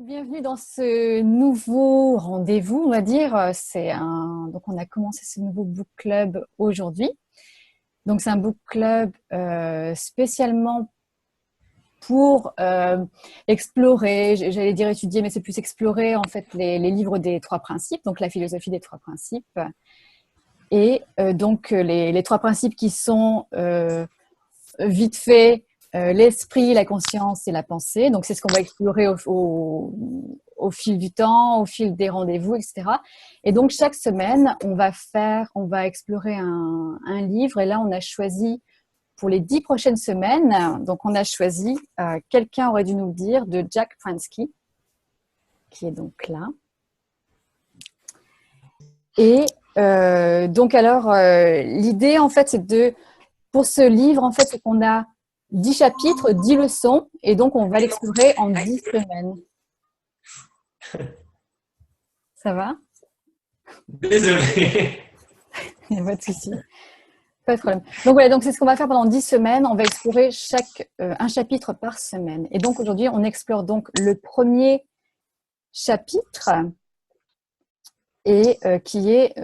Bienvenue dans ce nouveau rendez-vous, on va dire. Donc on a commencé ce nouveau book club aujourd'hui. Donc c'est un book club spécialement pour explorer, j'allais dire étudier, mais c'est plus explorer en fait les livres des trois principes, donc la philosophie des trois principes. Et donc les trois principes qui sont vite fait l'esprit, la conscience et la pensée. Donc, c'est ce qu'on va explorer au fil du temps, au fil des rendez-vous, etc. Et donc, chaque semaine, on va explorer un livre. Et là, on a choisi pour les 10 prochaines semaines, donc on a choisi Quelqu'un aurait dû nous le dire de Jack Pransky, qui est donc là. Et l'idée, en fait, pour ce livre, en fait, c'est qu'on a 10 chapitres, 10 leçons, et donc on va l'explorer en 10 semaines. Ça va? Désolé. Il n'y a pas de souci. Pas de problème. Donc voilà, donc c'est ce qu'on va faire pendant 10 semaines. On va explorer un chapitre par semaine. Et donc aujourd'hui, on explore donc le premier chapitre et qui est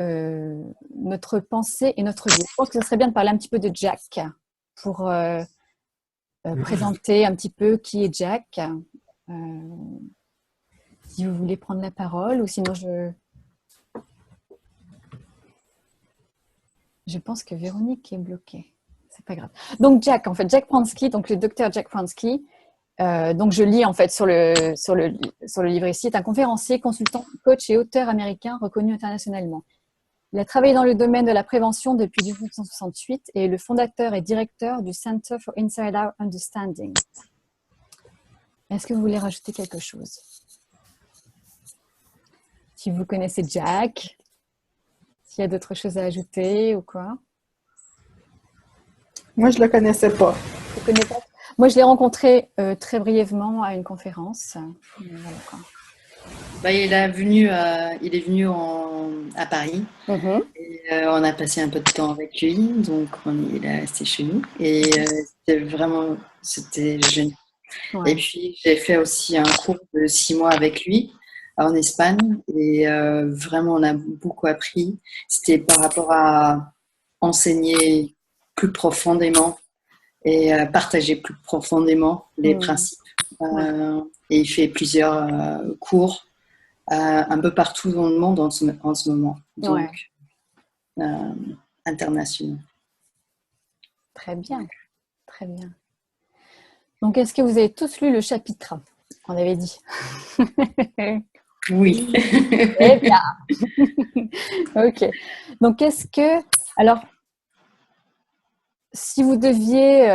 notre pensée et notre vie. Je pense que ce serait bien de parler un petit peu de Jack pour présenter un petit peu qui est Jack. Si vous voulez prendre la parole, ou sinon je pense que Véronique est bloquée. C'est pas grave. Donc Jack Pransky, donc le docteur Jack Pransky. Donc je lis en fait sur le livre ici, est un conférencier, consultant, coach et auteur américain reconnu internationalement. Il a travaillé dans le domaine de la prévention depuis 1968 et est le fondateur et directeur du Center for Inside-Out Understanding. Est-ce que vous voulez rajouter quelque chose? Si vous connaissez Jack, s'il y a d'autres choses à ajouter ou quoi? Moi, je ne le connaissais pas. Vous connaissez pas? Moi, je l'ai rencontré très brièvement à une conférence. Voilà, quoi. Il est venu à Paris. Mm-hmm. Et, on a passé un peu de temps avec lui, donc il est resté chez nous. Et c'était génial. Ouais. Et puis, j'ai fait aussi un cours de 6 mois avec lui en Espagne. Et vraiment, on a beaucoup appris. C'était par rapport à enseigner plus profondément et partager plus profondément les principes. Et il fait plusieurs cours un peu partout dans le monde en ce moment. Donc, internationaux. Très bien, très bien. Donc, est-ce que vous avez tous lu le chapitre qu'on avait dit? Oui. Eh bien. Ok. Donc, alors, si vous deviez,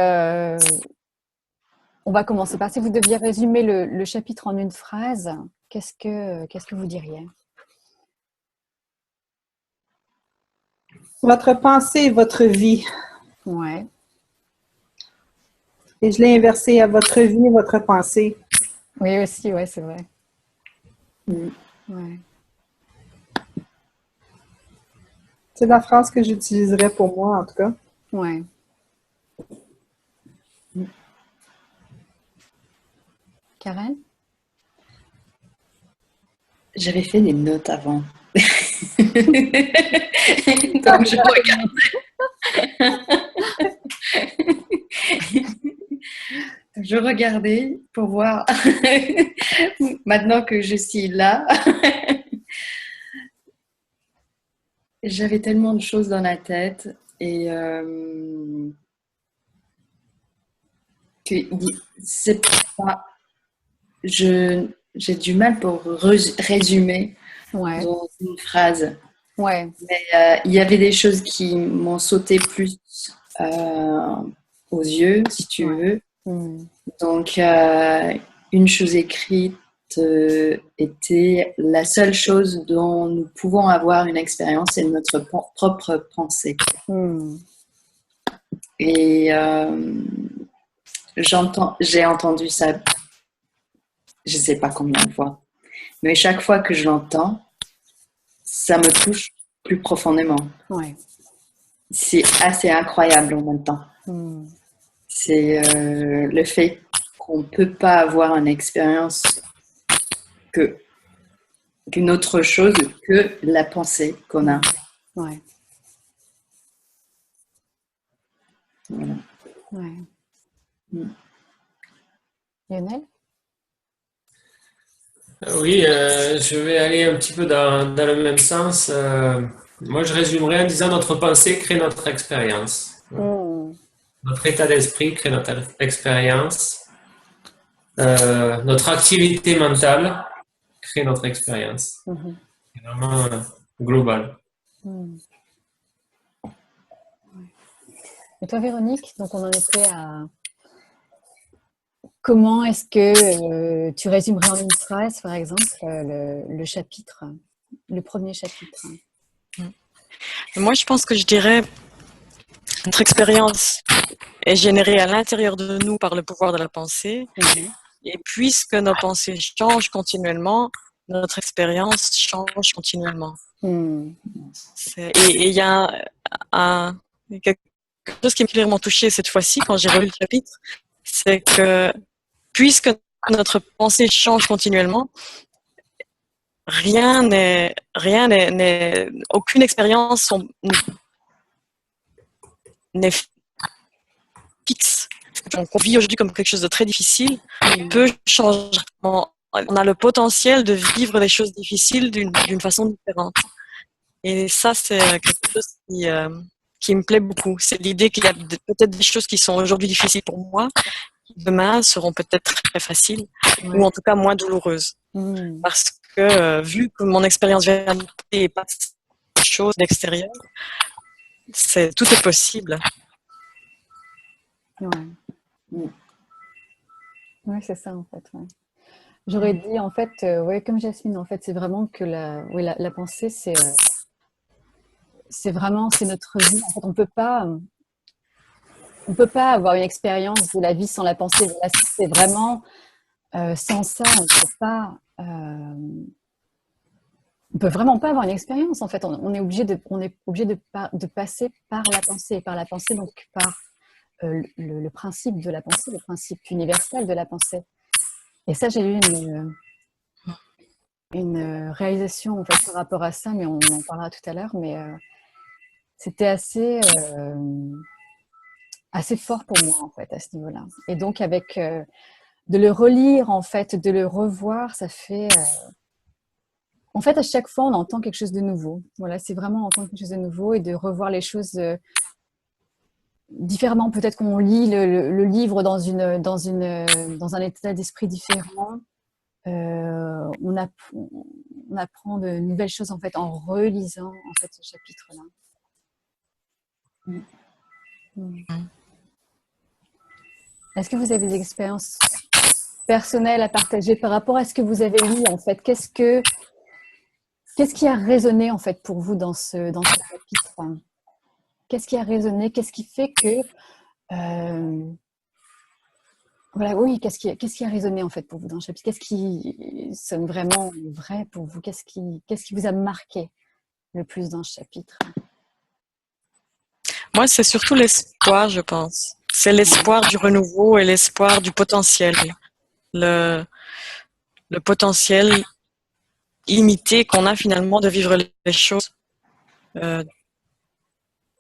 on va commencer par, si vous deviez résumer le chapitre en une phrase, qu'est-ce que vous diriez? Votre pensée et votre vie. Ouais. Et je l'ai inversé à votre vie, votre pensée. Oui, aussi, ouais, c'est vrai. Mm. Ouais. C'est la phrase que j'utiliserais pour moi, en tout cas. Ouais. Karen? J'avais fait des notes avant. Donc, je regardais pour voir, maintenant que je suis là, j'avais tellement de choses dans la tête et que c'est pas, j'ai du mal pour résumer dans une phrase. Ouais. Mais il y avait des choses qui m'ont sauté plus aux yeux, si tu veux. Donc, une chose écrite était la seule chose dont nous pouvons avoir une expérience, c'est notre propre pensée. Et j'ai entendu ça, je ne sais pas combien de fois, mais chaque fois que je l'entends, ça me touche plus profondément. Ouais. C'est assez incroyable en même temps. C'est le fait qu'on ne peut pas avoir une expérience que qu'une autre chose que la pensée qu'on a. Ouais. Voilà. Ouais. Mm. Lionel? Oui, je vais aller un petit peu dans le même sens. Moi, je résumerai en disant notre pensée crée notre expérience. Mm. Notre état d'esprit crée notre expérience. Notre activité mentale crée notre expérience. Mhm. C'est vraiment global. Mm. Et toi, Véronique, donc on en était à comment est-ce que tu résumerais en une phrase, par exemple, le chapitre, le premier chapitre? Moi, je pense que je dirais notre expérience est générée à l'intérieur de nous par le pouvoir de la pensée. Mhm. Et puisque nos pensées changent continuellement, notre expérience change continuellement. Mm. Et il y a quelque chose qui m'a clairement touchée cette fois-ci quand j'ai relu le chapitre, c'est que puisque notre pensée change continuellement, aucune expérience n'est fixe. On vit aujourd'hui comme quelque chose de très difficile, peut changer. On a le potentiel de vivre des choses difficiles d'une façon différente. Et ça, c'est quelque chose qui me plaît beaucoup. C'est l'idée qu'il y a peut-être des choses qui sont aujourd'hui difficiles pour moi, qui demain seront peut-être très faciles, Ouais. ou en tout cas moins douloureuses. Mm. Parce que vu que mon expérience vient et pas de choses d'extérieur, tout est possible. Ouais. Mm. Ouais, c'est ça en fait. Ouais. J'aurais dit en fait, ouais, comme Jasmine, en fait, c'est vraiment que oui, la pensée, c'est vraiment, c'est notre vie. En fait, on peut pas avoir une expérience de la vie sans la pensée. Voilà, c'est vraiment sans ça, on peut vraiment pas avoir une expérience. En fait, on est obligé de passer par la pensée, donc par le principe de la pensée, le principe universel de la pensée. Et ça, j'ai eu une réalisation en fait par rapport à ça, mais on en parlera tout à l'heure. Mais c'était assez fort pour moi en fait à ce niveau-là. Et donc avec de le relire en fait, de le revoir, ça fait en fait à chaque fois on entend quelque chose de nouveau. Voilà, c'est vraiment entendre quelque chose de nouveau et de revoir les choses différemment. Peut-être qu'on lit le livre dans un état d'esprit différent. On apprend de nouvelles choses en fait en relisant en fait ce chapitre-là. Mm. Mm. Est-ce que vous avez des expériences personnelles à partager par rapport à ce que vous avez lu en fait? Qu'est-ce qui a résonné en fait pour vous dans ce chapitre? Qu'est-ce qui a résonné? Qu'est-ce qui fait que voilà, oui, qu'est-ce qui a résonné en fait pour vous dans le chapitre? Qu'est-ce qui sonne vraiment vrai pour vous? Qu'est-ce qui vous a marqué le plus dans ce chapitre? Moi, c'est surtout l'espoir, je pense. C'est l'espoir du renouveau et l'espoir du potentiel. Le potentiel illimité qu'on a finalement de vivre les choses euh,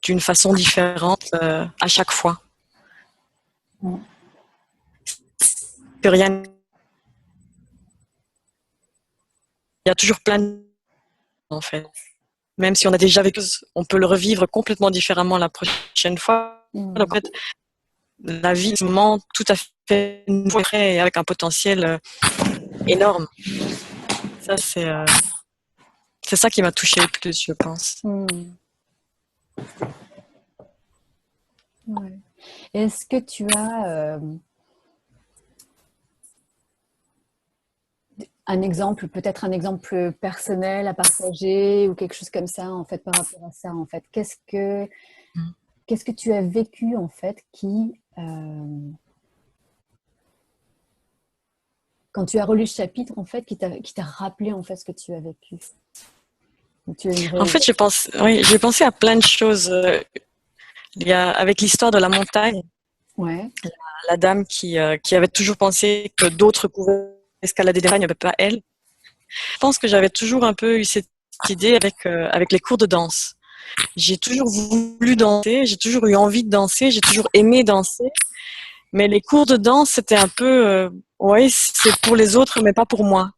d'une façon différente à chaque fois. Que rien. Il y a toujours plein de en fait. Même si on a déjà vécu, on peut le revivre complètement différemment la prochaine fois. Mm. En fait, la vie est un moment tout à fait nouveau et avec un potentiel énorme. Ça, c'est ça qui m'a touchée le plus, je pense. Mm. Ouais. Est-ce que tu as un exemple, peut-être un exemple personnel à partager ou quelque chose comme ça, en fait, par rapport à ça, en fait? Qu'est-ce que tu as vécu, en fait, quand tu as relu ce chapitre, en fait, qui t'a rappelé, en fait, ce que tu as vécu? En fait, j'ai pensé à plein de choses. Il y a, avec l'histoire de la montagne, Ouais. la dame qui avait toujours pensé que d'autres pouvaient escalader des montagnes, mais pas elle. Je pense que j'avais toujours un peu eu cette idée avec les cours de danse. J'ai toujours voulu danser, j'ai toujours eu envie de danser, j'ai toujours aimé danser. Mais les cours de danse, c'était un peu, ouais, c'est pour les autres, mais pas pour moi.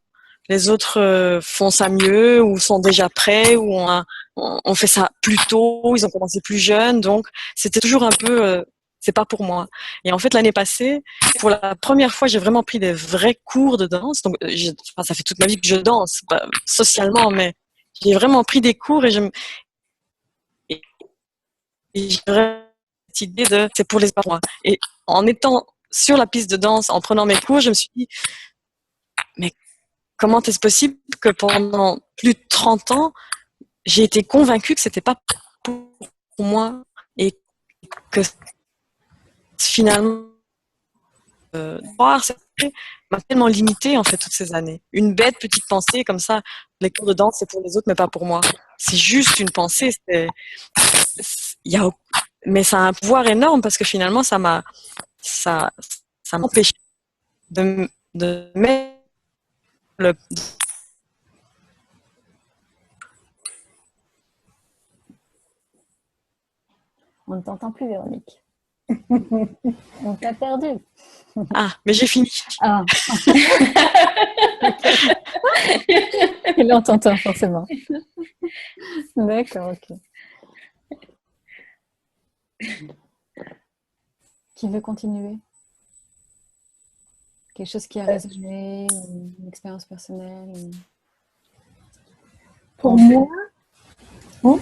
Les autres font ça mieux, ou sont déjà prêts, ou on fait ça plus tôt, ils ont commencé plus jeunes, donc c'était toujours un peu, c'est pas pour moi. Et en fait, l'année passée, pour la première fois, j'ai vraiment pris des vrais cours de danse. Donc, enfin, ça fait toute ma vie que je danse, socialement, mais j'ai vraiment pris des cours et j'ai vraiment cette idée de c'est pour les parents. Et en étant sur la piste de danse, en prenant mes cours, je me suis dit, mais comment est-ce possible que pendant plus de 30 ans, j'ai été convaincue que c'était pas pour moi et que finalement, voir, ça m'a tellement limité en fait toutes ces années. Une bête petite pensée comme ça, les cours de danse c'est pour les autres mais pas pour moi. C'est juste une pensée, il y a, mais ça a un pouvoir énorme parce que finalement ça m'empêche de mettre le. On ne t'entend plus, Véronique. On t'a perdu. Ah, mais j'ai fini. Ah. Et là, on t'entend forcément. D'accord, ok. Qui veut continuer? Quelque chose qui a résonné, une expérience personnelle? Pour moi, oh.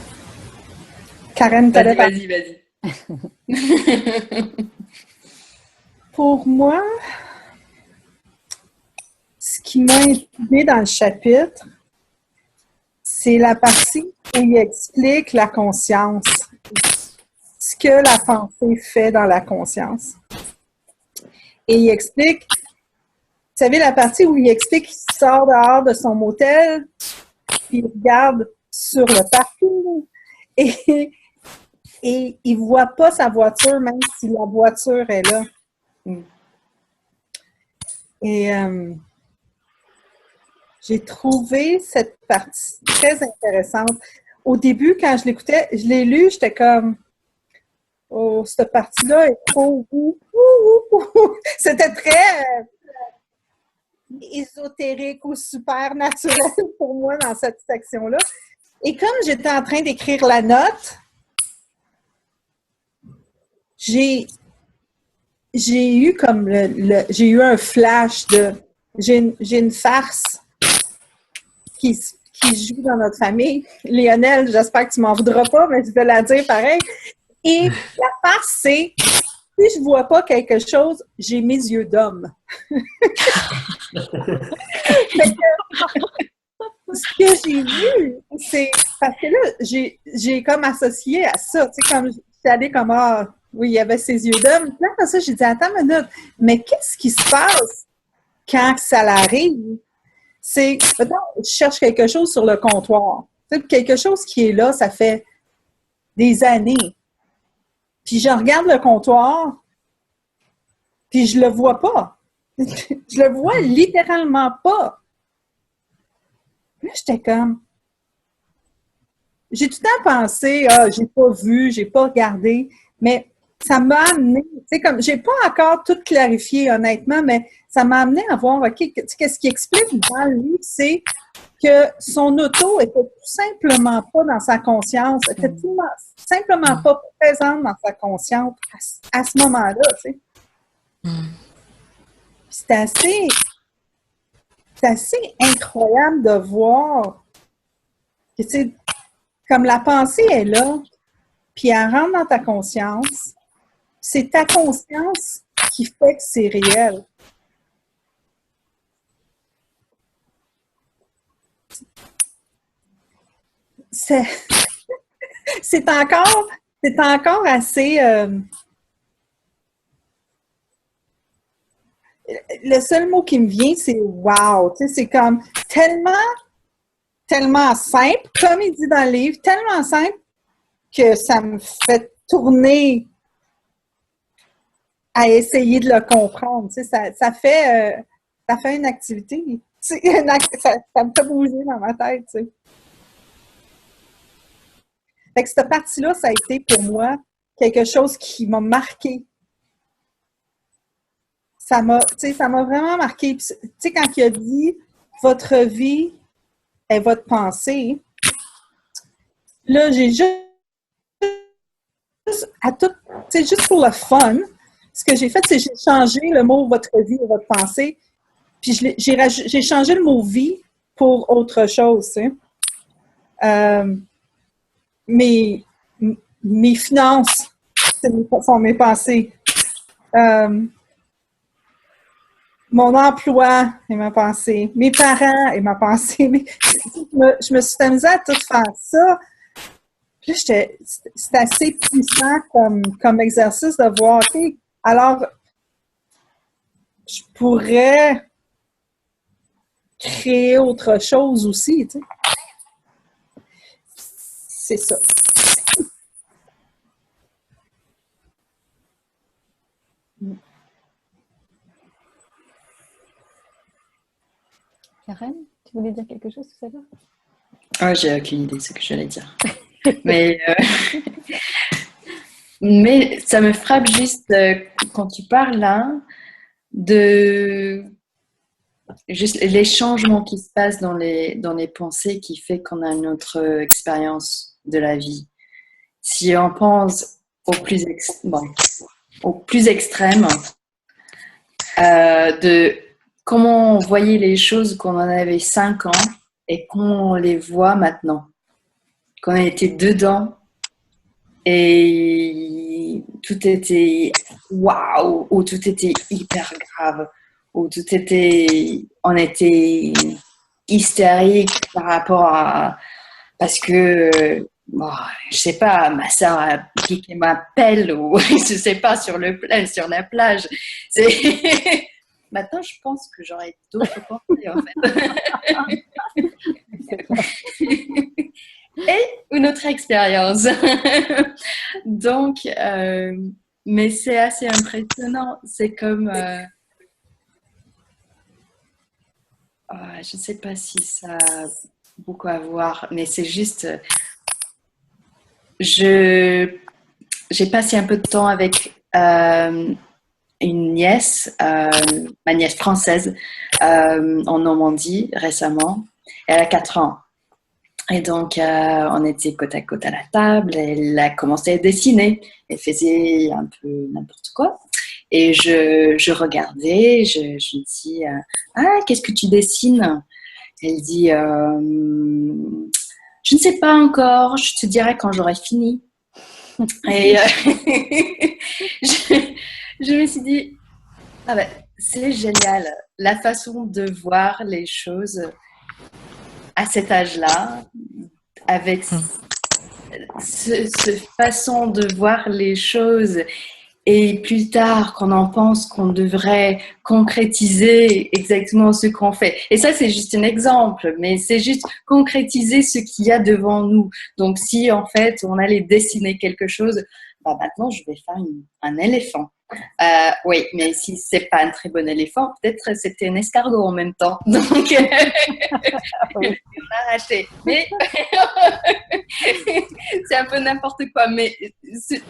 Karen, t'allais Vas-y, vas-y. Pour moi, ce qui m'a intriguée dans le chapitre, c'est la partie où il explique la conscience, ce que la pensée fait dans la conscience. Et il explique, vous savez, la partie où il explique qu'il sort dehors de son motel, puis il regarde sur le parking, et il ne voit pas sa voiture, même si la voiture est là. Et j'ai trouvé cette partie très intéressante. Au début, quand je l'écoutais, je l'ai lu, j'étais comme « Oh, cette partie-là est trop... » C'était très ésotérique ou super naturel pour moi dans cette section-là. Et comme j'étais en train d'écrire la note, j'ai eu comme j'ai eu un flash de j'ai une farce qui joue dans notre famille. Lionel, j'espère que tu m'en voudras pas, mais je vais la dire pareil. Et la farce, c'est si je vois pas quelque chose, j'ai mes yeux d'homme. Ce que j'ai vu, c'est parce que là, j'ai comme associé à ça. Tu sais, comme je suis allée comme ah, oui, il y avait ses yeux d'homme. Puis là, après ça, j'ai dit attends une minute, mais qu'est-ce qui se passe quand ça l'arrive? C'est, mettons, je cherche quelque chose sur le comptoir. Tu sais, quelque chose qui est là, ça fait des années. Puis je regarde le comptoir, puis je le vois pas. Je le vois littéralement pas. Là, j'étais comme... J'ai tout le temps pensé, ah, j'ai pas vu, j'ai pas regardé, mais ça m'a amené, tu sais, comme, j'ai pas encore tout clarifié, honnêtement, mais ça m'a amené à voir, OK, qu'est-ce qui explique dans le livre, c'est que son auto était tout simplement pas dans sa conscience, était tout simplement pas présente dans sa conscience à ce moment-là, tu sais. C'est assez incroyable de voir que, tu sais, comme la pensée est là, puis elle rentre dans ta conscience, c'est ta conscience qui fait que c'est réel. C'est encore assez... le seul mot qui me vient, c'est « wow ». Tu sais, c'est comme tellement simple, comme il dit dans le livre, tellement simple que ça me fait tourner à essayer de le comprendre. Tu sais, ça fait une activité. Ça me fait bouger dans ma tête, tu sais. Fait que cette partie-là, ça a été pour moi quelque chose qui m'a marqué. Ça m'a vraiment marqué. Puis, tu sais, quand il a dit « Votre vie est votre pensée », là, j'ai juste à tout, tu sais, juste pour le fun, ce que j'ai fait, c'est que j'ai changé le mot « votre vie et votre pensée », puis j'ai changé le mot « vie » pour autre chose, tu sais. Mes, mes finances sont mes pensées. Mon emploi est ma pensée. Mes parents est ma pensée. Je me suis amusée à tout faire ça. Puis là, c'était assez puissant comme exercice de voir, OK, alors, je pourrais créer autre chose aussi, tu sais. C'est ça. Karen, tu voulais dire quelque chose tout à l'heure? Ah, j'ai aucune idée de ce que j'allais dire. Mais, mais ça me frappe juste quand tu parles là de juste les changements qui se passent dans les pensées qui fait qu'on a une autre expérience de la vie. Si on pense au plus extrême de comment on voyait les choses quand on en avait 5 ans et comment on les voit maintenant. Quand on était dedans et tout était waouh, ou tout était hyper grave, ou on était hystérique par rapport à, parce que, bon, je sais pas, ma soeur a piqué ma pelle, ou je sais pas, sur la plage. Maintenant, je pense que j'aurais d'autres pensées, en fait. Et une autre expérience. Donc, mais c'est assez impressionnant. C'est comme, je ne sais pas si ça a beaucoup à voir, mais c'est juste, j'ai passé un peu de temps avec une nièce, ma nièce française, en Normandie récemment. Elle a 4 ans. Et donc, on était côte à côte à la table. Elle a commencé à dessiner. Elle faisait un peu n'importe quoi. Et je regardais. Je lui dis ah, qu'est-ce que tu dessines? Elle dit je ne sais pas encore. Je te dirai quand j'aurai fini. Et je me suis dit ah ben, c'est génial. La façon de voir les choses à cet âge-là, avec cette façon de voir les choses, et plus tard, quand on pense qu'on devrait concrétiser exactement ce qu'on fait. Et ça, c'est juste un exemple, mais c'est juste concrétiser ce qu'il y a devant nous. Donc, si en fait, on allait dessiner quelque chose, bah, maintenant, je vais faire un éléphant. Oui, mais si c'est pas un très bon éléphant, peut-être c'était un escargot en même temps. Donc, on a raté. Mais c'est un peu n'importe quoi. Mais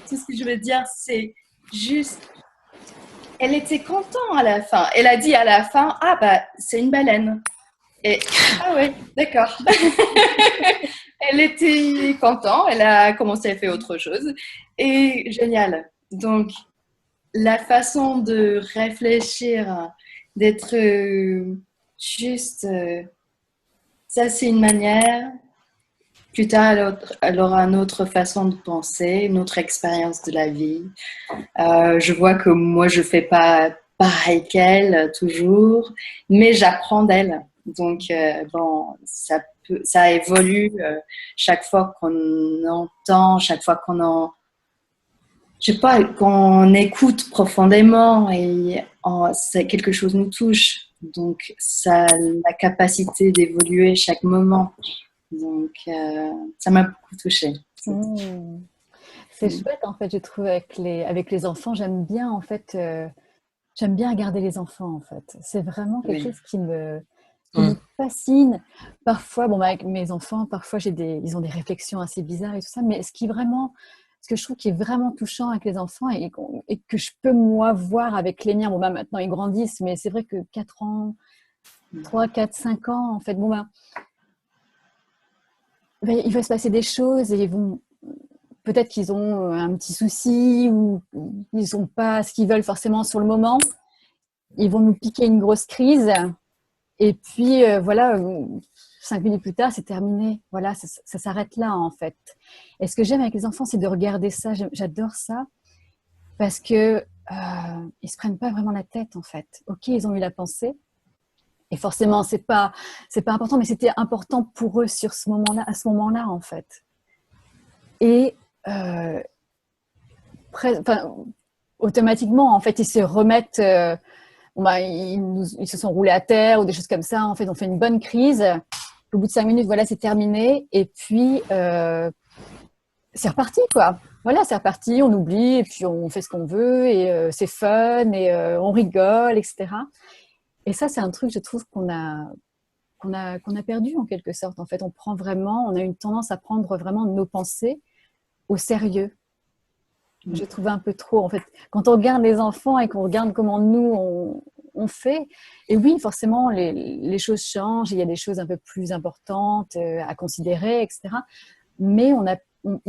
tout ce que je veux dire, c'est juste, elle était contente à la fin. Elle a dit à la fin, ah bah c'est une baleine. Et ah ouais, d'accord. Elle était contente. Elle a commencé à faire autre chose. Et génial. Donc la façon de réfléchir, d'être juste, ça c'est une manière. Plus tard, elle aura une autre façon de penser, une autre expérience de la vie. Je vois que moi, je ne fais pas pareil qu'elle toujours, mais j'apprends d'elle. Donc, bon, ça évolue chaque fois qu'on entend, chaque fois je sais pas, qu'on écoute profondément et quelque chose nous touche. Donc, ça a la capacité d'évoluer chaque moment. Donc, ça m'a beaucoup touchée. C'est chouette, en fait, je trouve, avec les enfants. J'aime bien, en fait, j'aime bien regarder les enfants, en fait. C'est vraiment quelque chose qui nous fascine. Parfois, bon, avec mes enfants, parfois ils ont des réflexions assez bizarres et tout ça, mais ce que je trouve qui est vraiment touchant avec les enfants et que je peux moi voir avec les miens, bon, bah, maintenant ils grandissent, mais c'est vrai que 4 ans, 3, 4, 5 ans, en fait, bon, bah, il va se passer des choses et peut-être qu'ils ont un petit souci ou ils n'ont pas ce qu'ils veulent forcément sur le moment. Ils vont nous piquer une grosse crise et puis voilà, 5 minutes plus tard, c'est terminé. Voilà, ça s'arrête là en fait. Et ce que j'aime avec les enfants, c'est de regarder ça. J'adore ça parce que ils se prennent pas vraiment la tête en fait. Ok, ils ont eu la pensée et forcément c'est pas important, mais c'était important pour eux sur ce moment-là, à ce moment-là en fait. Et automatiquement, en fait, ils se remettent. Ils se sont roulés à terre ou des choses comme ça. En fait, on fait une bonne crise. Au bout de 5 minutes, voilà, c'est terminé. Et puis, c'est reparti, quoi. Voilà, c'est reparti. On oublie et puis on fait ce qu'on veut et c'est fun et on rigole, etc. Et ça, c'est un truc, je trouve, qu'on a perdu en quelque sorte. En fait, on a une tendance à prendre vraiment nos pensées au sérieux. Je trouve un peu trop, en fait, quand on regarde les enfants et qu'on regarde comment nous, on fait, et oui, forcément, les choses changent, il y a des choses un peu plus importantes à considérer, etc. Mais on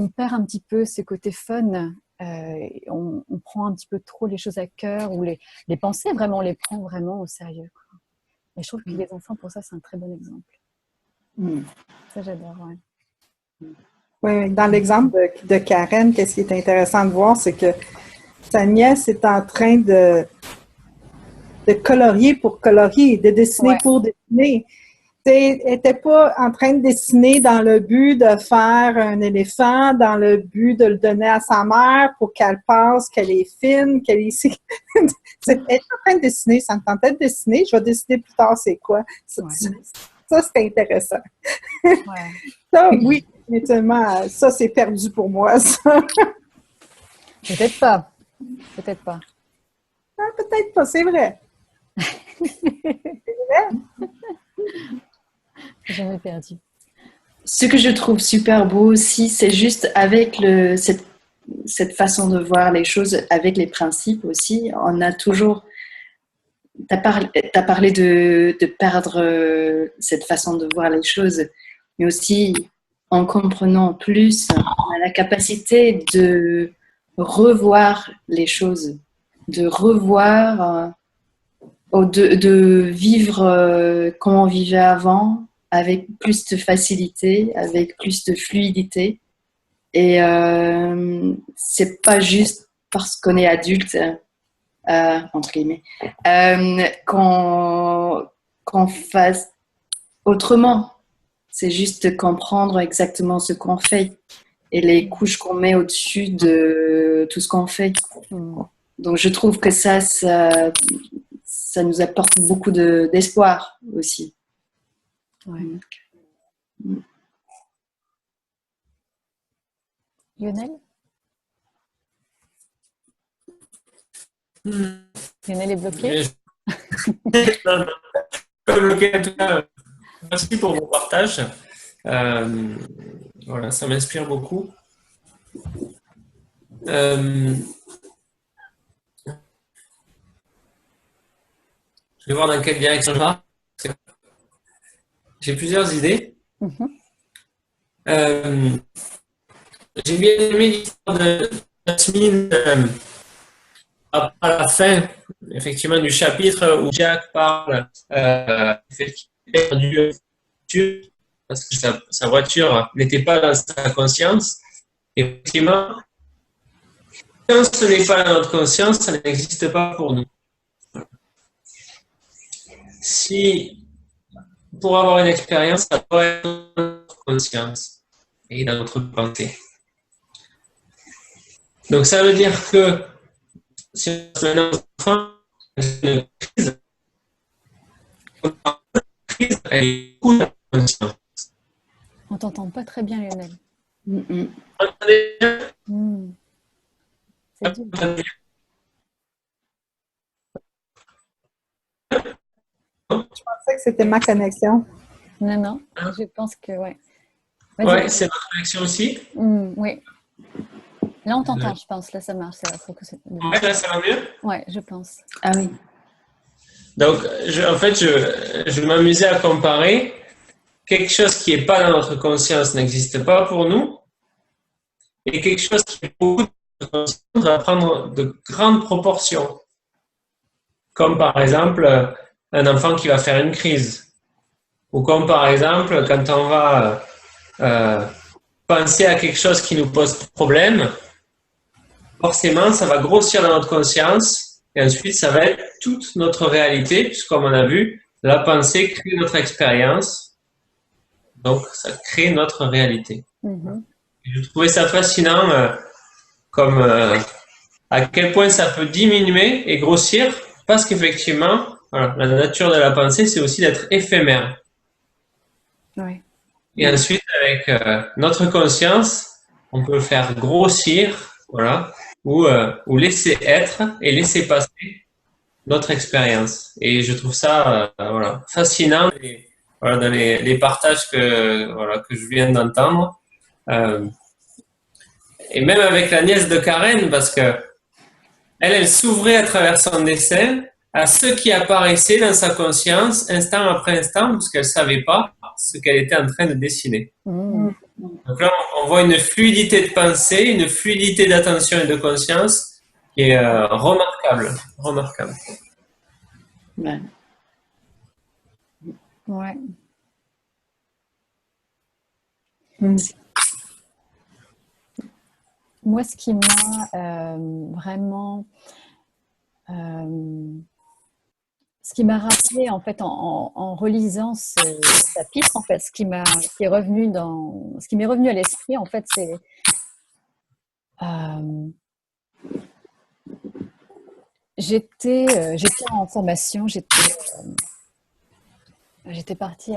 perd un petit peu ce côté fun, on prend un petit peu trop les choses à cœur, ou les pensées, vraiment, on les prend vraiment au sérieux, quoi. Et je trouve que les enfants, pour ça, c'est un très bon exemple. Ça, j'adore, ouais. Oui, dans l'exemple de Karen, qu'est-ce qui est intéressant de voir, c'est que sa nièce est en train de colorier pour colorier, de dessiner pour dessiner. Elle n'était pas en train de dessiner dans le but de faire un éléphant, dans le but de le donner à sa mère pour qu'elle pense qu'elle est fine, qu'elle est ici. Elle est en train de dessiner, ça me tentait de dessiner, je vais décider plus tard c'est quoi. Ça, c'est intéressant. Ça, oui, définitivement, ça, c'est perdu pour moi, ça. Peut-être pas. Peut-être pas. Ah, peut-être pas, c'est vrai. C'est vrai. Jamais perdu. Ce que je trouve super beau aussi, c'est juste avec cette façon de voir les choses, avec les principes aussi, on a toujours... T'as parlé de perdre cette façon de voir les choses, mais aussi en comprenant plus, on a la capacité de revoir les choses, de revoir, de vivre comme on vivait avant, avec plus de facilité, avec plus de fluidité. Et c'est pas juste parce qu'on est adulte, entre guillemets, qu'on fasse autrement. C'est juste comprendre exactement ce qu'on fait et les couches qu'on met au-dessus de tout ce qu'on fait. Donc je trouve que ça nous apporte beaucoup d'espoir aussi. Ouais. Lionel? Lionel est bloqué? Non, non. Pas bloqué, en tout cas. Merci pour vos partages. Voilà, ça m'inspire beaucoup. Je vais voir dans quelle direction je vais. J'ai plusieurs idées. J'ai bien aimé l'histoire de Jasmine à la fin, effectivement, du chapitre où Jack parle qu'il a perdu la voiture parce que sa voiture n'était pas dans sa conscience. Et effectivement, quand ce n'est pas dans notre conscience, ça n'existe pas pour nous. Si, pour avoir une expérience, ça doit être dans notre conscience et dans notre pensée. Donc ça veut dire que si on se met dans une crise, elle est beaucoup dans la conscience. On t'entend pas très bien, Lionel. C'est dur. pensais que c'était ma connexion. Non, je pense que ouais. Vas-y. Ouais, c'est ma connexion aussi. Oui. Là, on t'entend, je pense. Là, ça marche. Faut que Ouais, là, ça va mieux. Ouais, je pense. Ah oui. Donc, en fait, je m'amusais à comparer. Quelque chose qui n'est pas dans notre conscience n'existe pas pour nous. Et quelque chose qui est beaucoup dans notre conscience va prendre de grandes proportions. Comme par exemple, un enfant qui va faire une crise. Ou comme par exemple, quand on va penser à quelque chose qui nous pose problème, forcément, ça va grossir dans notre conscience et ensuite, ça va être toute notre réalité, puisque comme on a vu, la pensée crée notre expérience, donc ça crée notre réalité. Et je trouvais ça fascinant comme à quel point ça peut diminuer et grossir, parce qu'effectivement, voilà, la nature de la pensée, c'est aussi d'être éphémère. Ouais. Et ensuite, avec notre conscience, on peut le faire grossir, voilà, ou laisser être et laisser passer notre expérience. Et je trouve ça voilà, fascinant voilà, dans les partages que je viens d'entendre. Et même avec la nièce de Karen, parce que elle s'ouvrait à travers son dessin à ce qui apparaissait dans sa conscience instant après instant, parce qu'elle ne savait pas ce qu'elle était en train de dessiner. Donc là, on voit une fluidité de pensée, une fluidité d'attention et de conscience qui est remarquable. Remarquable. Ouais. Ouais. Moi, ce qui m'a vraiment... ce qui m'a rappelé, en fait, en relisant ce chapitre, en fait, ce qui m'est revenu à l'esprit, en fait, c'est... j'étais en formation, j'étais partie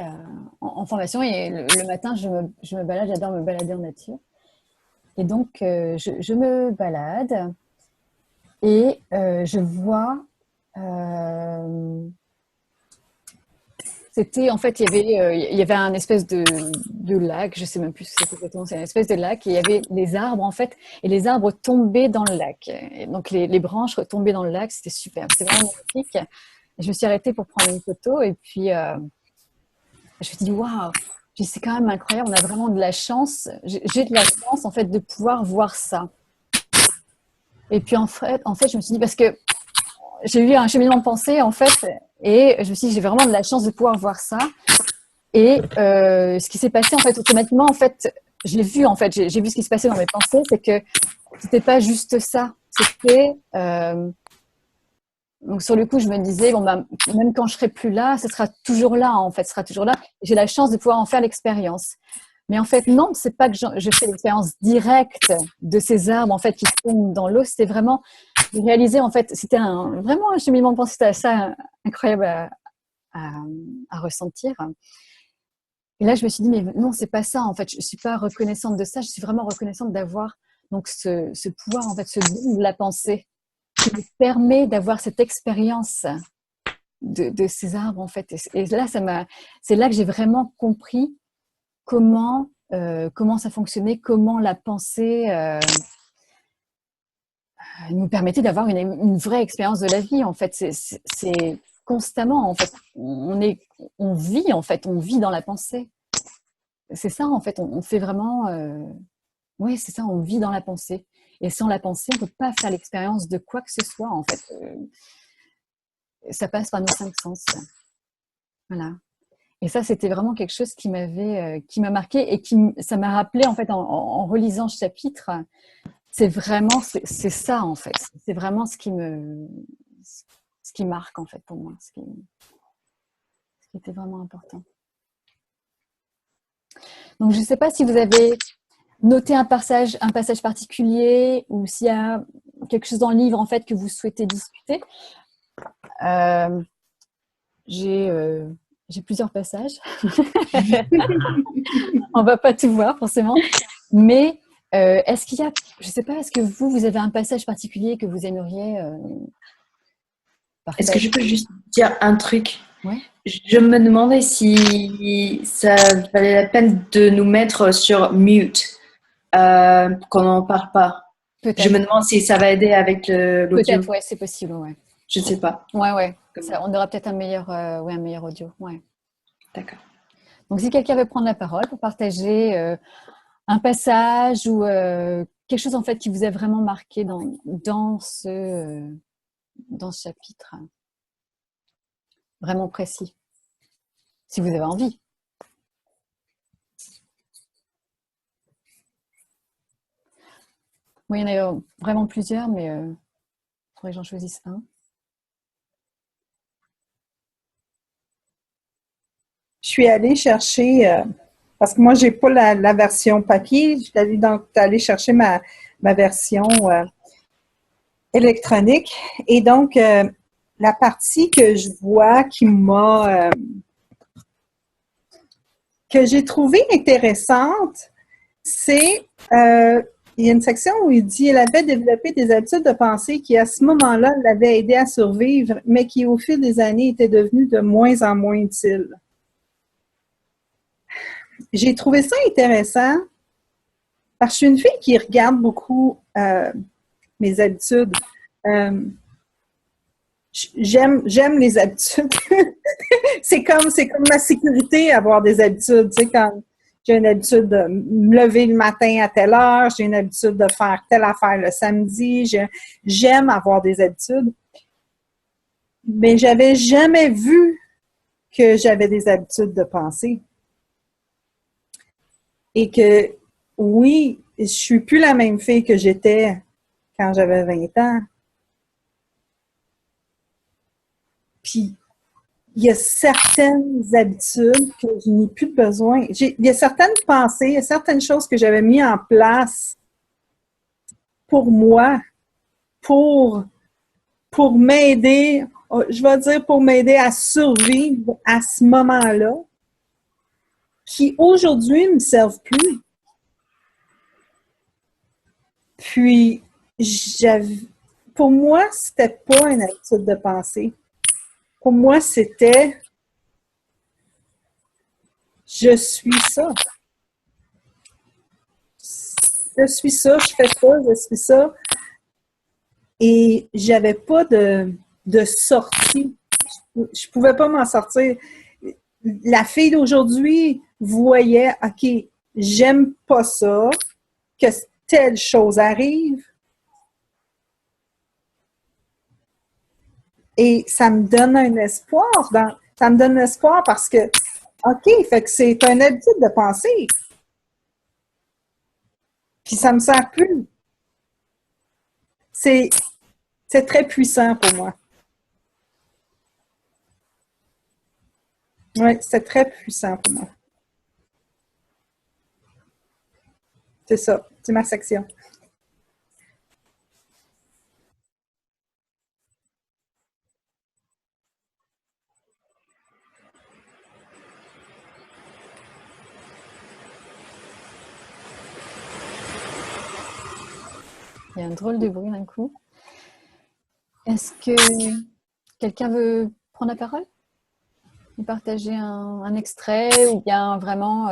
en formation et le matin, je me balade, j'adore me balader en nature. Et donc, je me balade et je vois... c'était, en fait, il y avait un espèce de lac, je sais même plus ce que c'était exactement, c'est une espèce de lac, et il y avait des arbres, en fait, et les arbres tombaient dans le lac. Et donc, les branches tombaient dans le lac, c'était super, c'était vraiment magnifique. Et je me suis arrêtée pour prendre une photo, et puis je me suis dit, waouh, c'est quand même incroyable, on a vraiment de la chance, j'ai de la chance, en fait, de pouvoir voir ça. Et puis, en fait, je me suis dit, parce que j'ai eu un cheminement de pensée, en fait, et je me suis dit, j'ai vraiment de la chance de pouvoir voir ça. Et ce qui s'est passé, en fait, automatiquement, en fait, j'ai vu ce qui se passait dans mes pensées, c'est que c'était pas juste ça. C'était... donc, sur le coup, je me disais, bon, bah, même quand je serai plus là, ce sera toujours là, en fait, ce sera toujours là. J'ai la chance de pouvoir en faire l'expérience. Mais en fait, non, c'est pas que je fais l'expérience directe de ces arbres, en fait, qui tombent dans l'eau. C'était vraiment de réaliser, en fait, c'était vraiment un cheminement de pensée, c'était assez incroyable à ressentir. Et là, je me suis dit, mais non, c'est pas ça, en fait. Je suis pas reconnaissante de ça. Je suis vraiment reconnaissante d'avoir donc ce pouvoir, en fait, ce don de la pensée qui me permet d'avoir cette expérience de ces arbres, en fait. Et là, c'est là que j'ai vraiment compris comment ça fonctionnait, comment la pensée nous permettait d'avoir une vraie expérience de la vie, en fait. C'est constamment, en fait. On vit, en fait, on vit dans la pensée. C'est ça, en fait. On fait vraiment... oui, c'est ça, on vit dans la pensée. Et sans la pensée, on ne peut pas faire l'expérience de quoi que ce soit, en fait. Ça passe par nos 5 sens. Voilà. Et ça, c'était vraiment quelque chose qui m'a marqué et ça m'a rappelé, en fait, en relisant ce chapitre, c'est ça, en fait. C'est vraiment ce qui marque, en fait, pour moi, ce qui était vraiment important. Donc, je ne sais pas si vous avez noté un passage particulier ou s'il y a quelque chose dans le livre, en fait, que vous souhaitez discuter. J'ai plusieurs passages. On ne va pas tout voir, forcément. Mais est-ce qu'il y a, je ne sais pas, est-ce que vous avez un passage particulier que vous aimeriez partager? Est-ce que je peux juste dire un truc Ouais. Je me demandais si ça valait la peine de nous mettre sur mute quand on ne parle pas. Je Peut-être. me demande si ça va aider avec l'audio. Peut-être, ouais, c'est possible, ouais. Je ne sais pas. Ouais. Comment? On aura peut-être un meilleur audio, ouais. D'accord. Donc, si quelqu'un veut prendre la parole pour partager un passage ou quelque chose en fait qui vous a vraiment marqué dans ce chapitre, vraiment précis, si vous avez envie. Moi, il y en a vraiment plusieurs, mais il faudrait que j'en choisisse un. Je suis allée chercher, parce que moi, j'ai pas la version papier, je suis allée chercher ma version électronique. Et donc, la partie que je vois que j'ai trouvée intéressante, c'est, il y a une section où il dit, elle avait développé des habitudes de pensée qui, à ce moment-là, l'avaient aidé à survivre, mais qui, au fil des années, étaient devenues de moins en moins utiles. J'ai trouvé ça intéressant parce que je suis une fille qui regarde beaucoup mes habitudes. J'aime les habitudes. c'est comme ma sécurité, avoir des habitudes. Tu sais, quand j'ai une habitude de me lever le matin à telle heure, j'ai une habitude de faire telle affaire le samedi. J'aime avoir des habitudes. Mais j'avais jamais vu que j'avais des habitudes de pensée. Et que, oui, je suis plus la même fille que j'étais quand j'avais 20 ans. Puis, il y a certaines habitudes que je n'ai plus besoin. Il y a certaines pensées, il y a certaines choses que j'avais mis en place pour moi, pour m'aider, je vais dire pour m'aider à survivre à ce moment-là, qui aujourd'hui ne me servent plus. Puis, pour moi, c'était pas une habitude de pensée. Pour moi, c'était je suis ça. Je suis ça, je fais ça, je suis ça. Et j'avais pas de sortie. Je pouvais pas m'en sortir. La fille d'aujourd'hui voyait, OK, j'aime pas ça, que telle chose arrive. Et ça me donne un espoir. Ça me donne espoir parce que, OK, fait que c'est une habitude de penser. Puis ça me sert plus. C'est très puissant pour moi. Oui, c'est très puissant pour moi. C'est ça. C'est ma section. Il y a un drôle de bruit d'un coup. Est-ce que quelqu'un veut prendre la parole et partager un extrait ou bien vraiment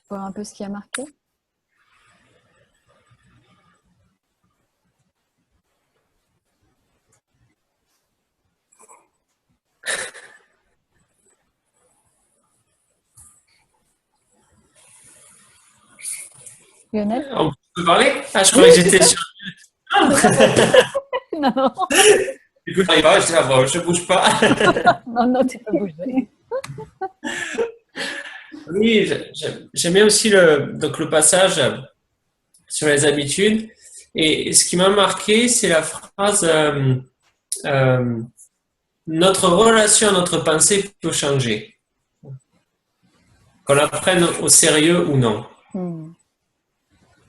voir un peu ce qui a marqué? Lionel? On peut parler? Ah, je croyais que j'étais sur. Non, Du coup, j'arrive pas, je bouge pas. non, tu peux bouger. Oui, j'aime bien aussi donc le passage sur les habitudes. Et ce qui m'a marqué, c'est la phrase notre relation à notre pensée peut changer. Qu'on la prenne au sérieux ou non.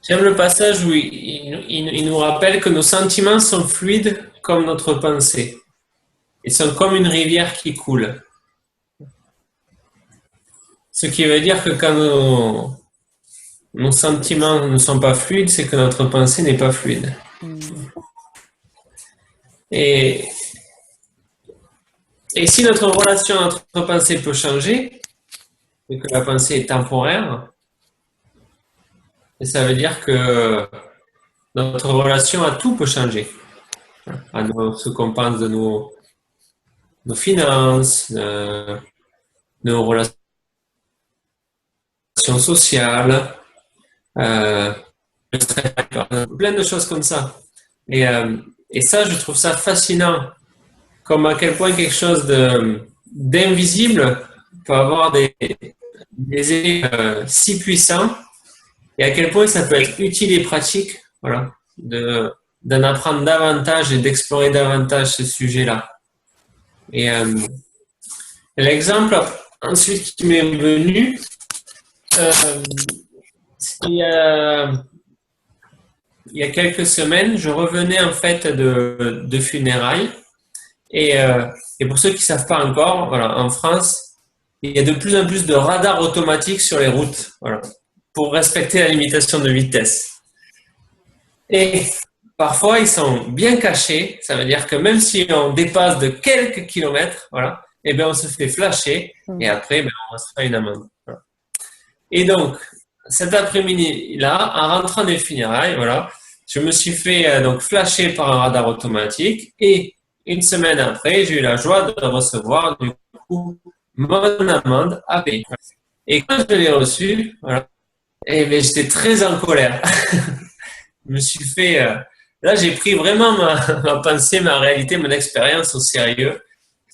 J'aime le passage où il nous rappelle que nos sentiments sont fluides comme notre pensée. Ils sont comme une rivière qui coule. Ce qui veut dire que quand nos sentiments ne sont pas fluides, c'est que notre pensée n'est pas fluide. Et Et si notre relation entre pensée peut changer, et que la pensée est temporaire, ça veut dire que notre relation à tout peut changer. Ce qu'on pense de nos finances, nos relations sociales, euh, plein de choses comme ça. Et ça, je trouve ça fascinant, comme à quel point quelque chose d'invisible peut avoir des effets si puissants, et à quel point ça peut être utile et pratique, voilà, d'en apprendre davantage et d'explorer davantage ce sujet-là. Et l'exemple ensuite qui m'est venu, c'est il y a quelques semaines, je revenais en fait de funérailles. Et pour ceux qui ne savent pas encore, voilà, en France, il y a de plus en plus de radars automatiques sur les routes, voilà, pour respecter la limitation de vitesse. Et parfois, ils sont bien cachés. Ça veut dire que même si on dépasse de quelques kilomètres, voilà, eh bien, on se fait flasher et après, ben, on se fait une amende. Voilà. Et donc, cet après-midi-là, en rentrant des funérailles, voilà, je me suis fait donc flasher par un radar automatique et une semaine après, j'ai eu la joie de recevoir du coup mon amende à payer. Et quand je l'ai reçue, voilà, eh bien, j'étais très en colère. Je me suis fait. Là, j'ai pris vraiment ma pensée, ma réalité, mon expérience au sérieux.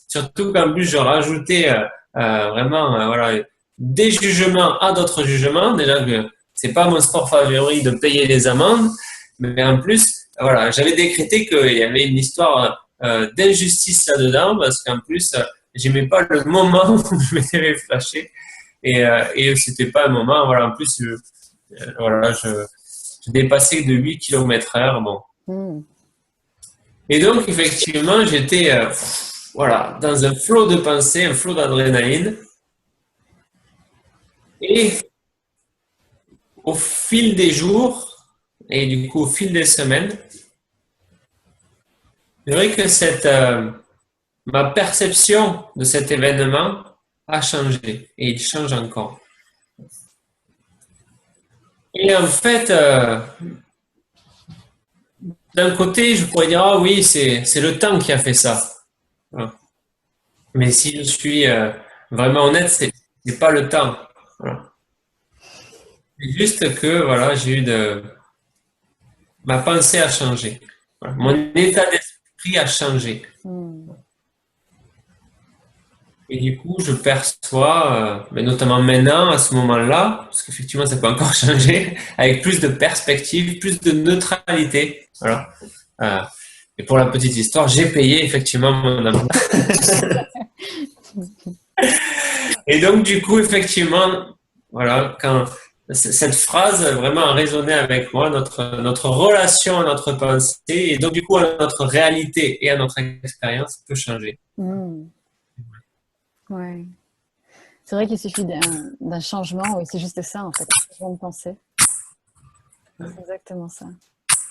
Surtout qu'en plus, je rajoutais vraiment voilà, des jugements à d'autres jugements. Déjà que c'est pas mon sport favori de payer les amendes, mais en plus, voilà, j'avais décrété qu'il y avait une histoire d'injustice là-dedans parce qu'en plus, j'aimais pas le moment où je m'étais fait flasher et c'était pas un moment. Voilà, en plus, voilà, je dépassais de 8 km/h. Bon. Et donc, effectivement, j'étais voilà, dans un flot de pensée, un flot d'adrénaline. Et au fil des jours, et du coup au fil des semaines, c'est vrai que ma perception de cet événement a changé et il change encore. Et en fait, d'un côté, je pourrais dire, ah oui, c'est le temps qui a fait ça. Voilà. Mais si je suis vraiment honnête, c'est pas le temps. Voilà. C'est juste que voilà, ma pensée a changé. Voilà. Mon état d'esprit a changé. Et du coup, je perçois, mais notamment maintenant, à ce moment-là, parce qu'effectivement, ça peut encore changer, avec plus de perspective, plus de neutralité. Voilà. Et pour la petite histoire, j'ai payé effectivement mon amende. Et donc, du coup, effectivement, voilà, quand cette phrase vraiment a résonné avec moi, notre relation à notre pensée, et donc, du coup, à notre réalité et à notre expérience peut changer. Ouais. C'est vrai qu'il suffit d'un changement, oui, c'est juste ça, en fait, un changement de pensée. C'est exactement ça.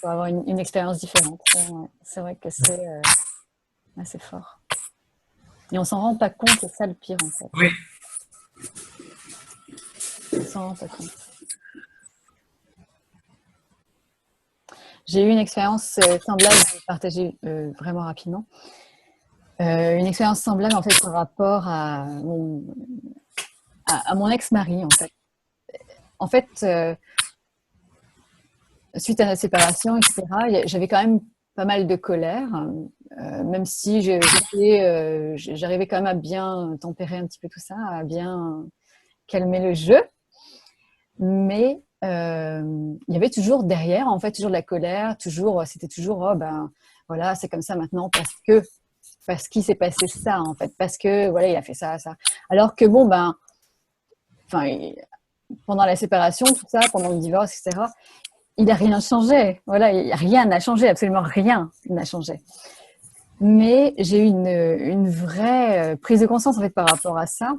Pour avoir une expérience différente. Ouais. C'est vrai que c'est assez fort. Et on s'en rend pas compte, c'est ça le pire, en fait. Oui. On s'en rend pas compte. J'ai eu une expérience semblable, je vais partager vraiment rapidement. Une expérience semblable, en fait, par rapport à mon ex-mari, en fait. En fait, suite à notre séparation, etc., j'avais quand même pas mal de colère, même si j'arrivais quand même à bien tempérer un petit peu tout ça, à bien calmer le jeu. Mais il y avait toujours derrière, en fait, toujours de la colère, c'était toujours, oh ben voilà, c'est comme ça maintenant parce qu'il s'est passé ça, en fait, parce que voilà, il a fait ça, ça. Alors que bon, ben, pendant la séparation, tout ça, pendant le divorce, etc., il n'a rien changé. Voilà, rien n'a changé, absolument rien n'a changé. Mais j'ai eu une vraie prise de conscience en fait par rapport à ça.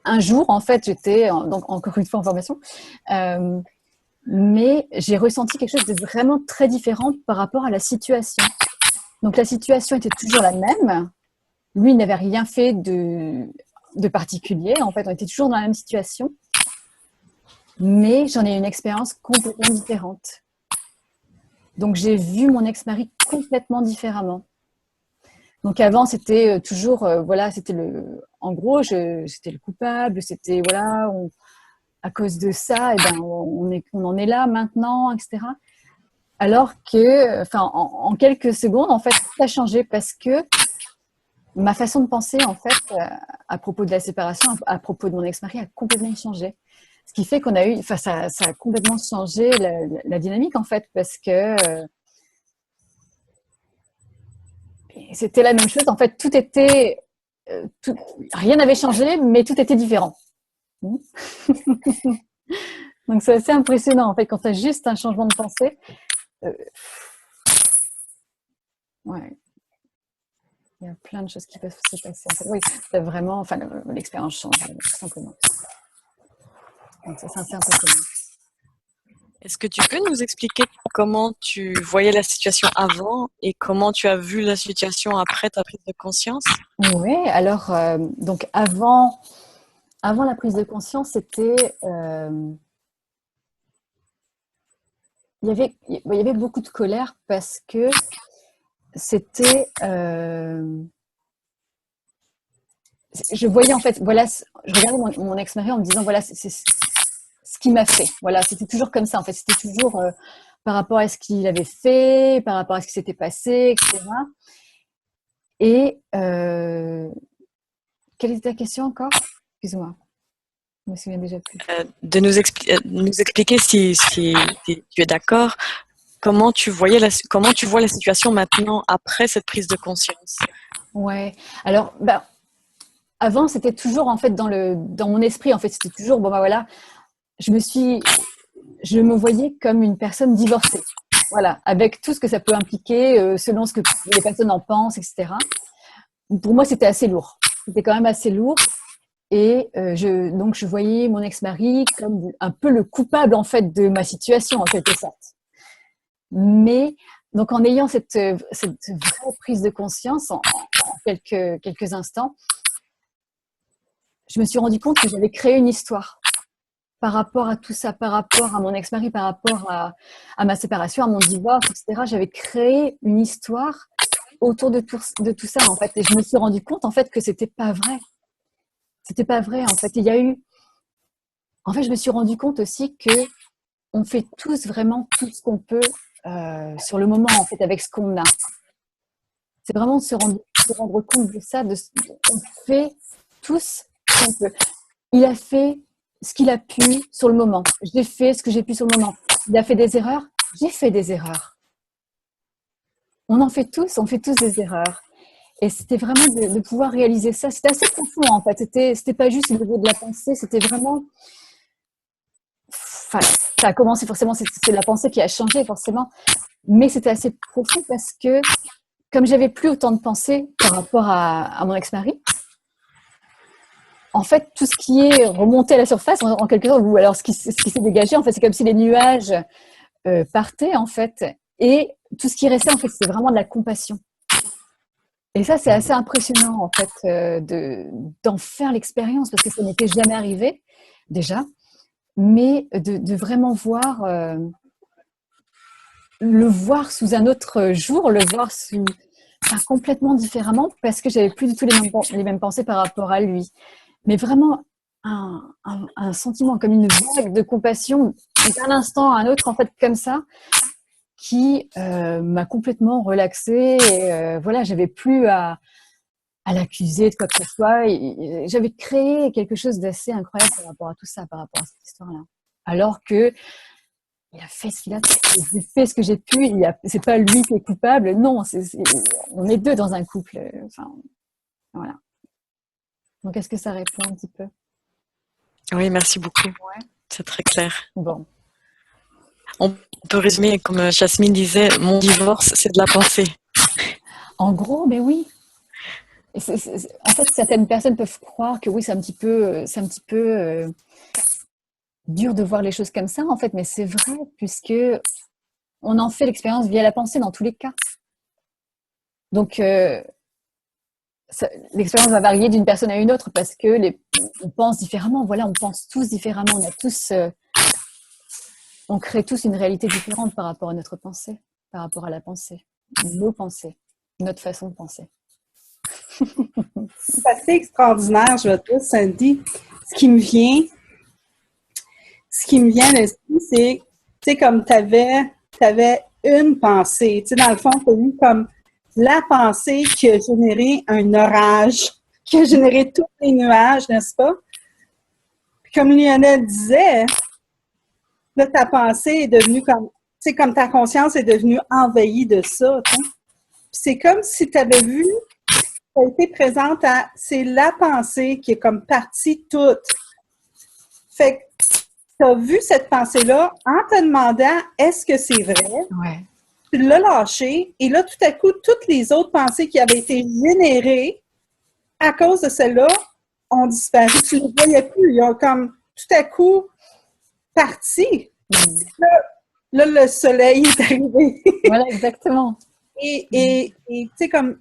Un jour, en fait, donc encore une fois en formation, mais j'ai ressenti quelque chose de vraiment très différent par rapport à la situation. Donc la situation était toujours la même, Lui, il n'avait rien fait de particulier. En fait, on était toujours dans la même situation. Mais j'en ai une expérience complètement différente. Donc, j'ai vu mon ex-mari complètement différemment. Donc, avant, c'était toujours, voilà, c'était en gros, c'était le coupable, c'était, voilà, à cause de ça, et ben, on en est là maintenant, etc. Alors que, enfin, en quelques secondes, en fait, tout a changé parce que ma façon de penser, en fait, à propos de la séparation, à propos de mon ex-mari, a complètement changé. Ce qui fait qu'on a eu, enfin, ça a complètement changé la dynamique, en fait, parce que c'était la même chose. En fait, tout était, rien n'avait changé, mais tout était différent. Donc, c'est assez impressionnant, en fait, quand tu as juste un changement de pensée. Ouais. Il y a plein de choses qui peuvent se passer. En fait. Oui, c'est vraiment, enfin, l'expérience change, tout simplement. Donc, ça, c'est assez impressionnant. Est-ce que tu peux nous expliquer comment tu voyais la situation avant et comment tu as vu la situation après ta prise de conscience? Oui, alors, donc avant la prise de conscience, c'était, il y avait beaucoup de colère parce que c'était, je voyais en fait, voilà, je regardais mon ex-mari en me disant, voilà, c'est ce qu'il m'a fait. Voilà, c'était toujours comme ça. En fait, c'était toujours par rapport à ce qu'il avait fait, par rapport à ce qui s'était passé, etc. Et quelle était ta question encore? Excuse-moi, je me souviens déjà plus. De nous expliquer si tu es d'accord, comment tu vois la situation maintenant après cette prise de conscience? Ouais. Alors, bah, avant, c'était toujours en fait dans mon esprit. En fait, c'était toujours bon. Bah voilà, je me voyais comme une personne divorcée. Voilà, avec tout ce que ça peut impliquer, selon ce que les personnes en pensent, etc. Pour moi, c'était assez lourd. C'était quand même assez lourd. Et donc, je voyais mon ex-mari comme un peu le coupable, en fait, de ma situation, en quelque sorte. Mais, donc, en ayant cette vraie prise de conscience en quelques instants, je me suis rendu compte que j'avais créé une histoire par rapport à tout ça, par rapport à mon ex-mari, par rapport à ma séparation, à mon divorce, etc. J'avais créé une histoire autour de tout ça, en fait. Et je me suis rendu compte, en fait, que c'était pas vrai. C'était pas vrai, en fait. En fait, je me suis rendu compte aussi que on fait tous vraiment tout ce qu'on peut sur le moment, en fait, avec ce qu'on a. C'est vraiment de se rendre compte de ça. On fait tous ce qu'on peut. Il a fait ce qu'il a pu sur le moment. J'ai fait ce que j'ai pu sur le moment. Il a fait des erreurs. J'ai fait des erreurs. On fait tous des erreurs. Et c'était vraiment de pouvoir réaliser ça. C'était assez profond, en fait. C'était pas juste au niveau de la pensée, c'était vraiment. Enfin, ça a commencé forcément, c'est la pensée qui a changé forcément. Mais c'était assez profond parce que, comme j'avais plus autant de pensées par rapport à mon ex-mari, en fait, tout ce qui est remonté à la surface, en quelque sorte, ou alors ce qui s'est dégagé, en fait, c'est comme si les nuages partaient, en fait, et tout ce qui restait, en fait, c'est vraiment de la compassion. Et ça, c'est assez impressionnant, en fait, d'en faire l'expérience, parce que ça n'était jamais arrivé, déjà, mais de vraiment le voir sous un autre jour, le voir complètement différemment, parce que j'avais plus du tout les mêmes pensées par rapport à lui. Mais vraiment un sentiment, comme une vague de compassion, d'un instant à un autre, en fait, comme ça, qui m'a complètement relaxée. Et voilà, j'avais plus à l'accuser de quoi que ce soit. J'avais créé quelque chose d'assez incroyable par rapport à tout ça, par rapport à cette histoire-là. Alors que il a fait ce qu'il a fait. J'ai fait ce que j'ai pu. C'est pas lui qui est coupable. Non, on est deux dans un couple. Enfin, voilà. Donc, est-ce que ça répond un petit peu? Oui, merci beaucoup. Ouais. C'est très clair. Bon. On peut résumer, comme Jasmine disait, mon divorce, c'est de la pensée. En gros, mais oui. En fait, certaines personnes peuvent croire que oui, c'est un petit peu dur de voir les choses comme ça, en fait, mais c'est vrai, puisque on en fait l'expérience via la pensée dans tous les cas. Donc, l'expérience va varier d'une personne à une autre parce que on pense différemment. Voilà, on pense tous différemment. On crée tous une réalité différente par rapport à notre pensée, par rapport à la pensée, nos pensées, notre façon de penser. C'est assez extraordinaire, je vais te dire, Sandy. Ce qui me vient à l'esprit, c'est, tu sais, comme tu avais une pensée. Tu sais, dans le fond, tu as eu comme la pensée qui a généré un orage, qui a généré tous les nuages, n'est-ce pas? Puis comme Lionel disait, là, ta pensée est devenue comme, tu sais, comme ta conscience est devenue envahie de ça, tu sais. Puis c'est comme si tu avais vu, tu as été présente à, c'est la pensée qui est comme partie toute. Fait que tu as vu cette pensée-là en te demandant est-ce que c'est vrai? Ouais. Tu l'as lâché et là, tout à coup, toutes les autres pensées qui avaient été générées à cause de celle-là ont disparu. Tu ne les voyais plus. Ils ont comme tout à coup parti. Là, le soleil est arrivé. Voilà, exactement. Et tu sais, comme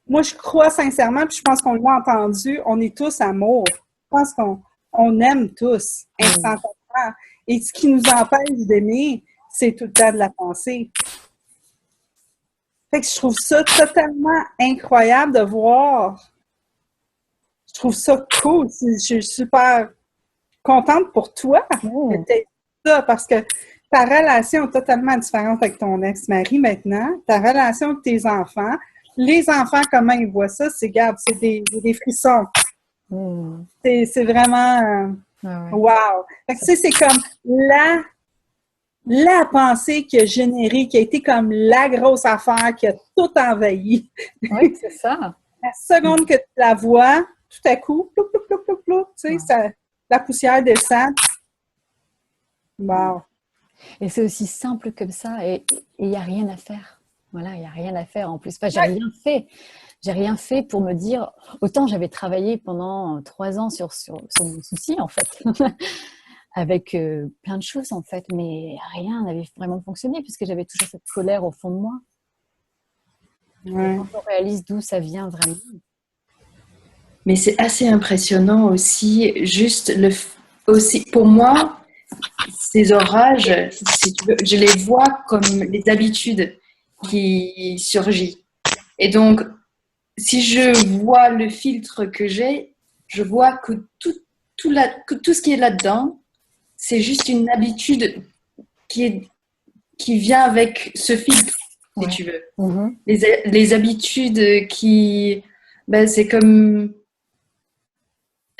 moi, je crois sincèrement, puis je pense qu'on l'a entendu, on est tous amour. Je pense qu'on aime tous instantanément. Et ce qui nous empêche d'aimer, c'est tout le temps de la pensée. Fait que je trouve ça totalement incroyable de voir. Je trouve ça cool. Je suis super contente pour toi que tu aies ça parce que ta relation est totalement différente avec ton ex-mari maintenant. Ta relation avec tes enfants. Les enfants, comment ils voient ça? C'est, regarde, c'est des frissons. C'est vraiment wow. Fait que, tu sais, c'est comme la pensée qui a généré, qui a été comme la grosse affaire qui a tout envahi. Oui, c'est ça. La seconde que tu la vois, tout à coup, ploup, ploup, ploup, ploup, ploup, tu sais, la poussière descend. Wow. Et c'est aussi simple comme ça et il n'y a rien à faire. Voilà, il n'y a rien à faire en plus. Enfin, j'ai rien fait. J'ai rien fait pour me dire. Autant j'avais travaillé pendant 3 ans sur mon souci, en fait, avec plein de choses, en fait, mais rien n'avait vraiment fonctionné puisque j'avais toujours cette colère au fond de moi. Ouais. Et quand on réalise d'où ça vient vraiment. Mais c'est assez impressionnant aussi, aussi pour moi, ces orages, si tu veux, je les vois comme les habitudes qui surgissent. Et donc, si je vois le filtre que j'ai, je vois que que tout ce qui est là-dedans, c'est juste une habitude qui vient avec ce filtre, si tu veux. Les habitudes qui... Ben, c'est comme...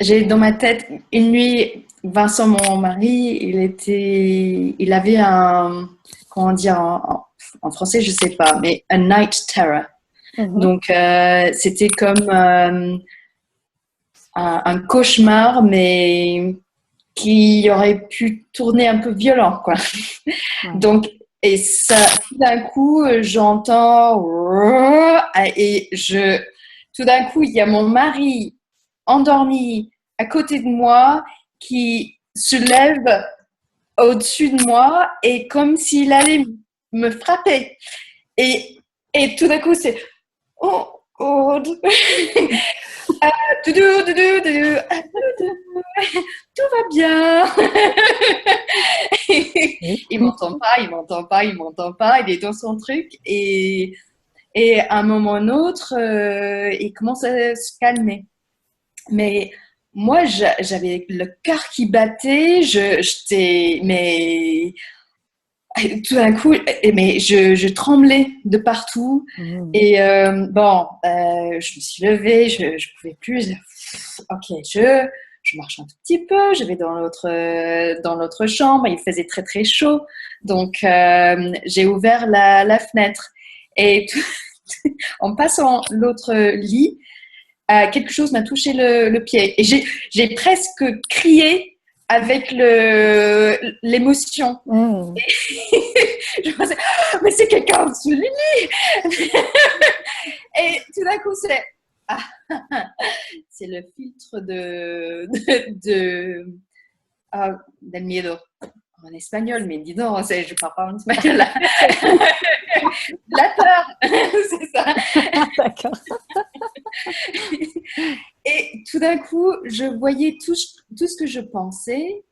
J'ai dans ma tête, une nuit, Vincent, mon mari, il avait un... Comment dire en français, je sais pas, mais un night terror. Donc, c'était comme un cauchemar, mais qui aurait pu tourner un peu violent, quoi. Donc, et ça, tout d'un coup, j'entends et tout d'un coup, il y a mon mari endormi à côté de moi qui se lève au-dessus de moi et comme s'il allait me frapper. Et tout d'un coup, c'est tout va bien. Il m'entend pas, il est dans son truc et à un moment ou un autre, il commence à se calmer. Mais moi, j'avais le cœur qui battait, mais tout d'un coup, mais je tremblais de partout. Et je me suis levée, je pouvais plus. Ok, je marche un tout petit peu. Je vais dans l'autre chambre. Il faisait très très chaud, donc j'ai ouvert la fenêtre et en passant l'autre lit, quelque chose m'a touché le pied et j'ai presque crié avec l'émotion. Je pensais, mais c'est quelqu'un sous le lit. Et tout d'un coup, c'est le filtre del miedo. en espagnol, mais dis donc, je parle pas en espagnol là. La peur, c'est ça. D'accord. Et tout d'un coup, je voyais tout ce que je pensais,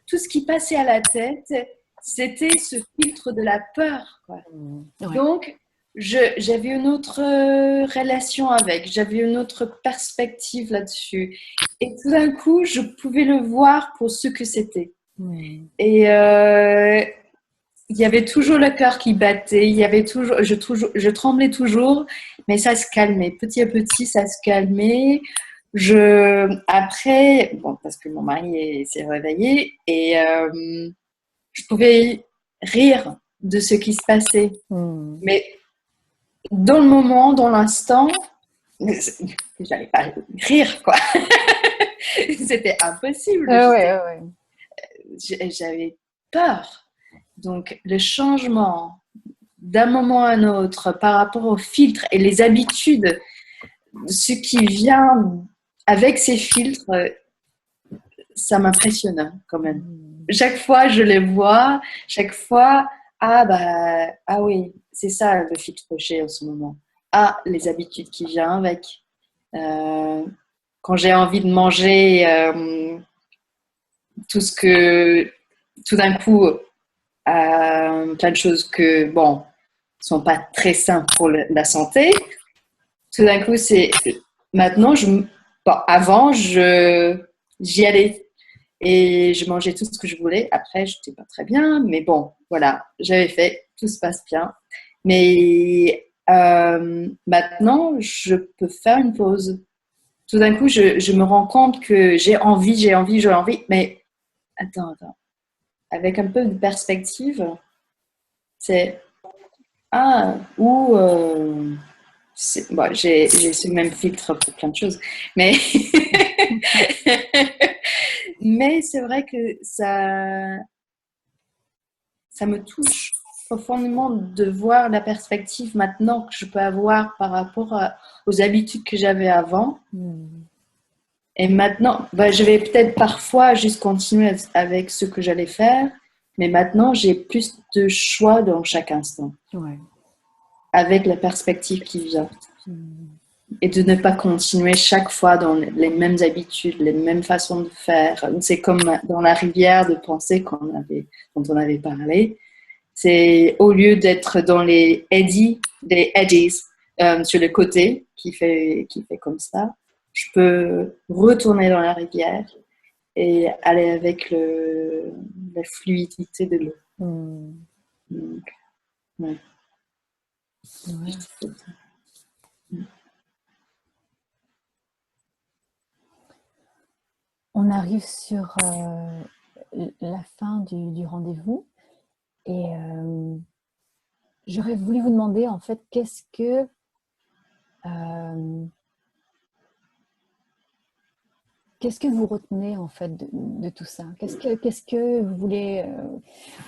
tout ce qui passait à la tête, c'était ce filtre de la peur, quoi. Ouais. Donc, j'avais une autre relation avec, j'avais une autre perspective là-dessus. Et tout d'un coup, je pouvais le voir pour ce que c'était. Et il y avait toujours le cœur qui battait, il y avait je tremblais toujours, mais ça se calmait. Petit à petit, ça se calmait. Après, bon, parce que mon mari s'est réveillé, et je pouvais rire de ce qui se passait. Mais dans le moment, dans l'instant, j'allais pas rire, quoi. C'était impossible. Ouais. J'avais peur. Donc, le changement d'un moment à un autre par rapport aux filtres et les habitudes, ce qui vient avec ces filtres, ça m'impressionne quand même. Chaque fois, je les vois, chaque fois, ah oui, c'est ça le filtre que j'ai en ce moment. Ah, les habitudes qui viennent avec. Quand j'ai envie de manger tout d'un coup, plein de choses que, bon, sont pas très saines pour la santé. Tout d'un coup, maintenant, avant, j'y allais et je mangeais tout ce que je voulais. Après, je n'étais pas très bien, mais bon, voilà, j'avais fait, tout se passe bien. Mais maintenant, je peux faire une pause. Tout d'un coup, je me rends compte que j'ai envie, mais attends. Avec un peu de perspective, c'est j'ai ce même filtre pour plein de choses, mais mais c'est vrai que ça me touche profondément de voir la perspective maintenant que je peux avoir par rapport aux habitudes que j'avais avant. Et maintenant, je vais peut-être parfois juste continuer avec ce que j'allais faire, mais maintenant, j'ai plus de choix dans chaque instant. Ouais. Avec la perspective qui vient. Et de ne pas continuer chaque fois dans les mêmes habitudes, les mêmes façons de faire. C'est comme dans la rivière de pensée dont on avait parlé. C'est au lieu d'être dans les eddies sur le côté qui fait comme ça, je peux retourner dans la rivière et aller avec la fluidité de l'eau. Donc, ouais. Ouais. On arrive sur la fin du rendez-vous et j'aurais voulu vous demander en fait qu'est-ce que vous retenez en fait de tout ça? Qu'est-ce que vous voulez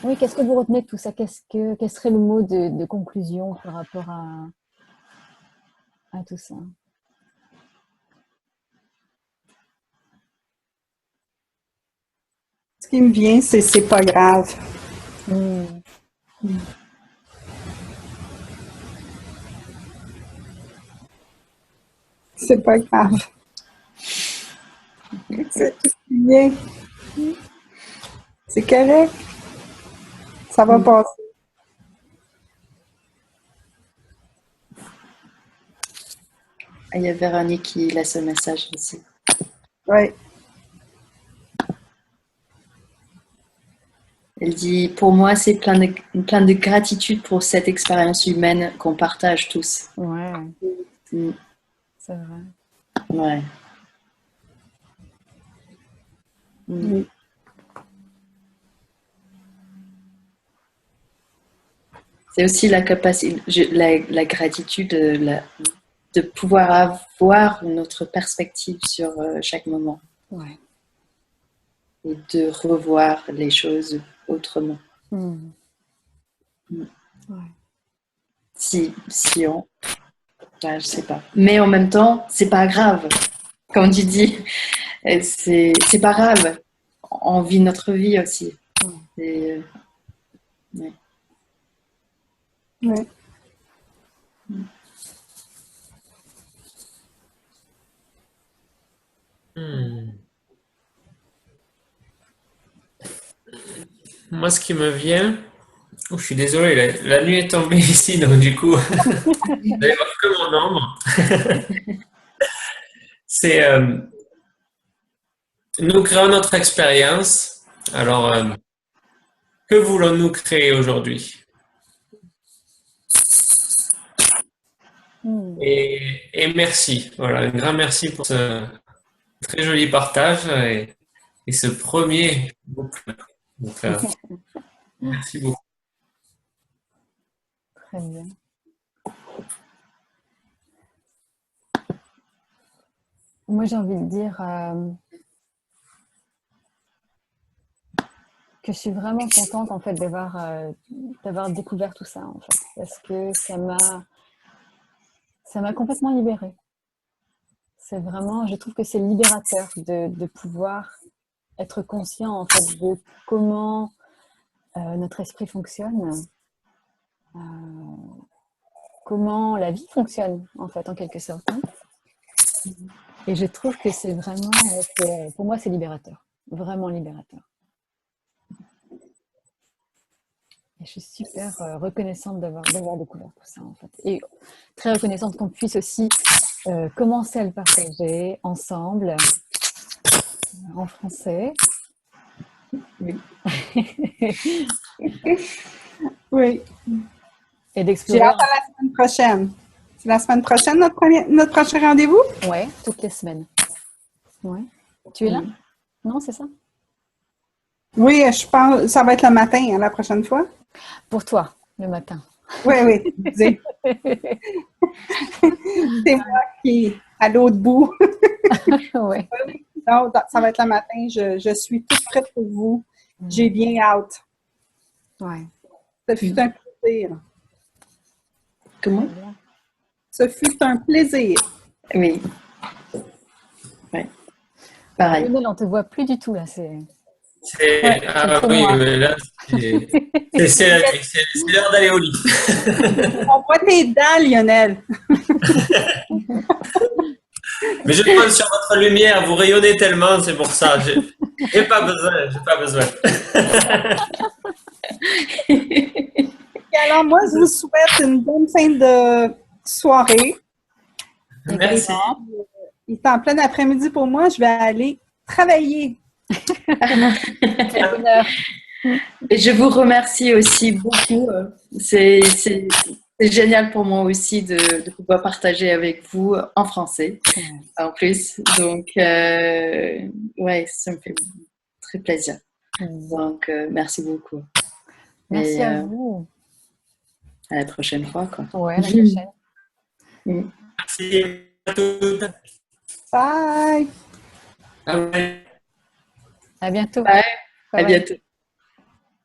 oui, qu'est-ce que vous retenez de tout ça? Quel serait le mot de conclusion par rapport à tout ça? Ce qui me vient, c'est pas grave. C'est pas grave. C'est tout ce qui vient. C'est correct. Ça va passer. Il y a Véronique qui laisse un message aussi. Oui. Elle dit, pour moi, c'est plein de gratitude pour cette expérience humaine qu'on partage tous. Ouais. C'est vrai. Ouais. Oui. C'est aussi la capacité, la gratitude de pouvoir avoir une autre perspective sur chaque moment. Ouais. Et de revoir les choses autrement. Ouais. Si on... je sais pas. Mais en même temps, c'est pas grave. Comme tu dis, c'est pas grave. On vit notre vie aussi. C'est, ouais. Ouais. Moi, ce qui me vient, oh, je suis désolé, la nuit est tombée ici, donc du coup, vous allez voir que mon ombre. C'est nous créons notre expérience. Alors, que voulons-nous créer aujourd'hui? Et merci. Voilà, un grand merci pour ce très joli partage et ce premier boucle. Donc, merci beaucoup. Très bien. Moi, j'ai envie de dire que je suis vraiment contente en fait d'avoir découvert tout ça en fait, parce que ça m'a complètement libérée. C'est vraiment, je trouve que c'est libérateur de pouvoir être conscient en fait de comment notre esprit fonctionne, comment la vie fonctionne en fait en quelque sorte. Et je trouve que c'est vraiment, pour moi, c'est libérateur, vraiment libérateur. Et je suis super reconnaissante d'avoir découvert tout ça en fait, et très reconnaissante qu'on puisse aussi commencer à le partager ensemble en français. Oui. Oui. Et J'ai d'explorer. hâte à la semaine prochaine. C'est la semaine prochaine, notre prochain rendez-vous? Ouais, toutes les semaines. Ouais. Tu es là? Non, c'est ça? Oui, je pense que ça va être le matin, hein, la prochaine fois. Pour toi, le matin. Oui, oui. C'est moi qui est à l'autre bout. Ouais. Non, ça va être le matin. Je suis toute prête pour vous. J'ai bien hâte. Ouais. Ce fut un plaisir. Comment? Ce fut un plaisir. Oui. Ouais. Pareil. Lionel, on te voit plus du tout là. Ah oui, mais là, c'est l'heure d'aller au lit. On voit tes dents, Lionel. Mais je compte sur votre lumière, vous rayonnez tellement, c'est pour ça. J'ai pas besoin. Et alors, moi, je vous souhaite une bonne fin de soirée. Merci. Il est en plein après-midi pour moi. Je vais aller travailler. Quel bonheur. Et je vous remercie aussi beaucoup. C'est génial pour moi aussi de pouvoir partager avec vous en français, en plus. Donc, ouais, ça me fait très plaisir. Donc, merci beaucoup. Merci à vous. À la prochaine fois, quoi. Ouais, à la prochaine. Merci à toutes. Bye! Bye. À bientôt. Bye. Bye À bientôt.